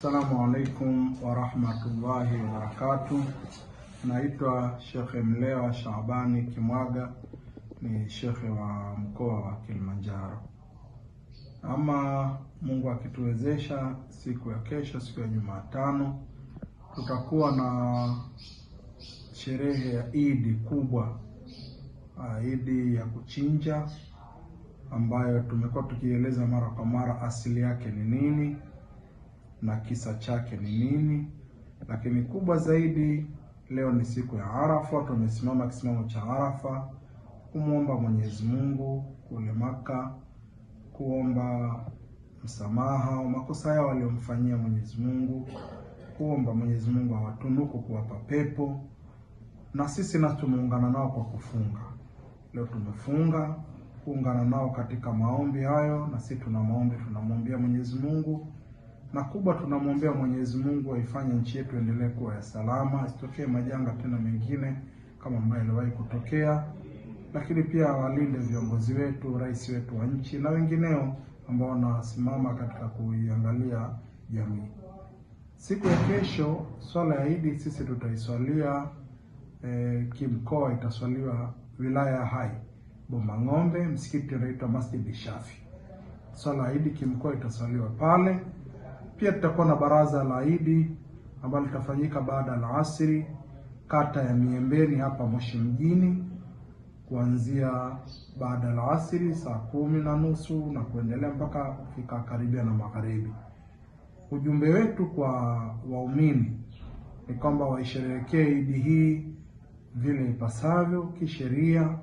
Assalamu alaikum wa rahmatullahi wa barakatuh. Naitwa Sheikh Mlewa Shabani Kimwaga, ni Sheikh wa mkoa wa Kilimanjaro. Ama Mungu akituwezesha, siku ya kesho, siku ya Jumatano, tutakuwa na sherehe ya Idi kubwa, Idi ya kuchinja, ambayo tumekuwa tukieleza mara kwa mara asili yake ni nini na kisa chake ni nini. Lakini kubwa zaidi, leo ni siku ya Arafa. Tumesimama kisimamo cha Arafa kumwomba Mwenyezi Mungu kule Maka, kuomba msamaha wa makosa yao waliomfanyia Mwenyezi Mungu, kuomba Mwenyezi Mungu awatunuku kuwapa pepo. Na sisi na tumeungana nao kwa kufunga. Leo tumefunga kuungana nao katika maombi hayo, na sisi tuna maombi tunamwombea Mwenyezi Mungu. Na kubwa tunamwombea Mwenyezi Mungu aifanye nchi yetu endelee kuwa ya salama, isitokee majanga tena mengine kama ambayo iliwahi kutokea. Lakini pia walinde viongozi wetu, rais wetu wa nchi na wengineo ambao wanasimama katika kuiangalia jamii. Siku ya kesho, swala ya Idi sisi tutaiswalia kimkoa, itaswaliwa wilaya ya Hai, Bomang'ombe, msikiti unaitwa Masjid Shafi. Swala ya Idi kimkoa itaswaliwa pale. Pia tutakuwa na baraza la Idi ambalo litafanyika baada ya asri, kata ya Miembeni hapa Moshi mjini, kuanzia baada ya asri saa 10:30 na kuendelea mpaka kufika karibia na magharibi. Ujumbe wetu kwa waumini ni kwamba waisherehekee Idi hii vile ipasavyo kisheria,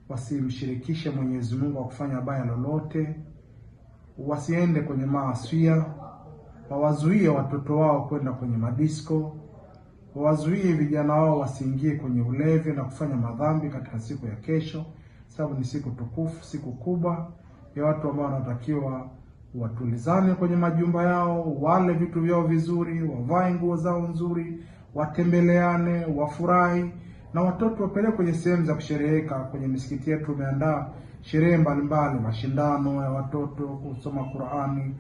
wasimshirikishe Mwenyezi Mungu wa kufanya baya lolote, wasiende kwenye maasiya, wawazuie watoto wao kwenda kwenye madisko, wawazuie vijana wao wasiingie kwenye ulevi na kufanya madhambi katika siku ya kesho, sababu ni siku tukufu, siku kubwa ya watu ambao wanatakiwa watulizane kwenye majumba yao, wale vitu vyao vizuri, wavae nguo zao nzuri, watembeleane, wafurahi, na watoto wapeleke kwenye sehemu za kushereheka. Kwenye misikiti yetu tumeandaa sherehe mbalimbali, mashindano ya watoto kusoma Qur'ani,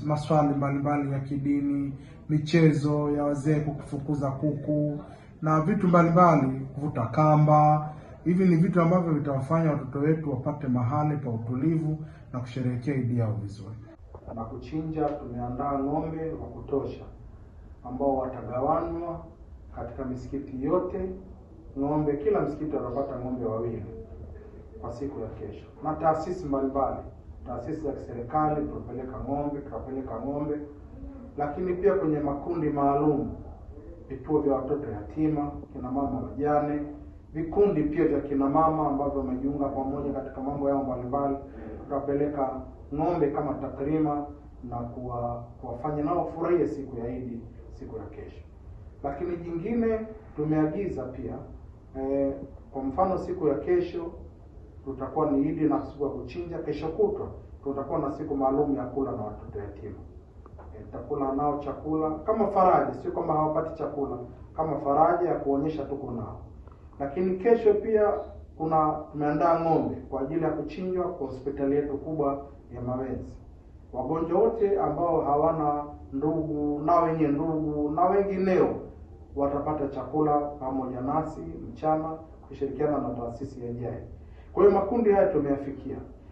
maswali mbalimbali ya kidini, michezo ya wazee kufukuza kuku na vitu mbalimbali, kuvuta kamba. Hivi ni vitu ambavyo vitawafanya watoto wetu wapate mahali pa utulivu na kusherehekea Idi yao vizuri. Na kuchinja, tumeandaa ng'ombe wa kutosha ambao watagawanywa katika misikiti yote. Ng'ombe, kila msikiti atapata ng'ombe wawili kwa siku ya kesho. Na taasisi mbalimbali, taasisi za kiserikali tutapeleka ng'ombe, lakini pia kwenye makundi maalum, vituo vya watoto yatima, kina mama wajane, vikundi pia vya kina mama ambavyo wamejiunga pamoja katika mambo yao mbalimbali, tutapeleka ng'ombe kama takrima na kuwafanya nao furahie siku ya Idi, siku ya kesho. Lakini jingine tumeagiza pia, kwa mfano siku ya kesho tutakuwa ni Idi na siku ya kuchinja. Kesho kutwa tutakuwa na siku maalum ya kula na watoto yatima. Tutakula nao chakula kama faraja, sio kama hawapati chakula, kama faraja ya kuonyesha tuko nao. Lakini kesho pia tumeandaa ng'ombe kwa ajili ya kuchinjwa kwa hospitali yetu kubwa ya Mawenzi. Wagonjwa wote ambao hawana ndugu na wenye ndugu na wengineo watapata chakula pamoja nasi mchana, kushirikiana na taasisi ya JAI. Kwa hiyo makundi haya tumeyafikia.